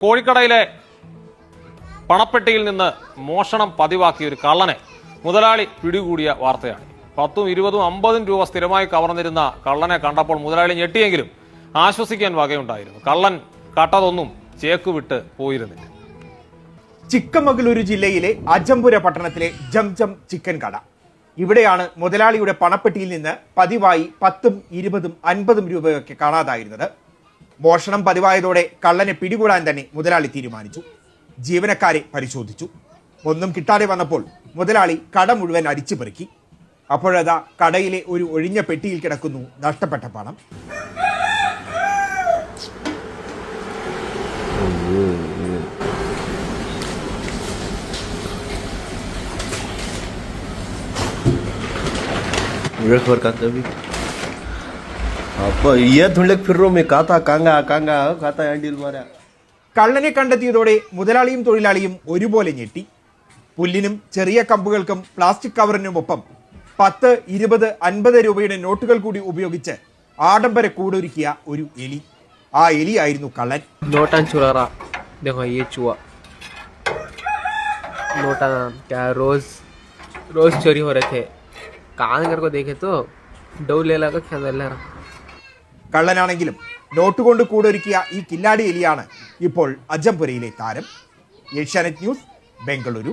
കോഴിക്കടയിലെ പണപ്പെട്ടിയിൽ നിന്ന് മോഷണം പതിവാക്കിയ ഒരു കള്ളനെ മുതലാളി പിടികൂടിയ വാർത്തയാണ്. 10, 20, 50 രൂപ സ്ഥിരമായി കവർന്നിരുന്ന കള്ളനെ കണ്ടപ്പോൾ മുതലാളി ഞെട്ടിയെങ്കിലും ആശ്വസിക്കാൻ വകയുണ്ടായിരുന്നു. കള്ളൻ കട്ടതൊന്നും ചേക്കുവിട്ട് പോയിരുന്നില്ല. ചിക്കമംഗലൂരു ജില്ലയിലെ അജംപുര പട്ടണത്തിലെ ജംജം ചിക്കൻ കട. ഇവിടെയാണ് മുതലാളിയുടെ പണപ്പെട്ടിയിൽ നിന്ന് പതിവായി 10, 20, 50 രൂപയൊക്കെ കാണാതായിരുന്നത്. മോഷണം പതിവായതോടെ കള്ളനെ പിടികൂടാൻ തന്നെ മുതലാളി തീരുമാനിച്ചു. ജീവനക്കാരെ പരിശോധിച്ചു. ഒന്നും കിട്ടാതെ വന്നപ്പോൾ മുതലാളി കട മുഴുവൻ അടിച്ചു പെറുക്കി. അപ്പോഴതാ കടയിലെ ഒരു ഒഴിഞ്ഞ പെട്ടിയിൽ കിടക്കുന്നു നഷ്ടപ്പെട്ട പണം. കള്ളനെ കണ്ടെത്തിയതോടെ മുതലാളിയും തൊഴിലാളിയും ഒരുപോലെ ഞെട്ടി. പുല്ലിനും ചെറിയ കമ്പുകൾക്കും പ്ലാസ്റ്റിക് കവറിനുമൊപ്പം 10, 20, 50 രൂപയുടെ നോട്ടുകൾ കൂടി ഉപയോഗിച്ച് ആഡംബര കൂടൊരുക്കിയ ഒരു എലി. ആ എലിയായിരുന്നു കള്ളൻ. रोज चोरी हो रहे थे कहाँ को देखे तो डौ ले लगा खेल. കള്ളനാണെങ്കിലും നോട്ട് കൊണ്ട് കൂടൊരുക്കിയ ഈ കില്ലാടി എലിയാണ് ഇപ്പോൾ അജംപുരയിലെ താരം. ഏഷ്യാനെറ്റ് ന്യൂസ്, ബംഗളൂരു.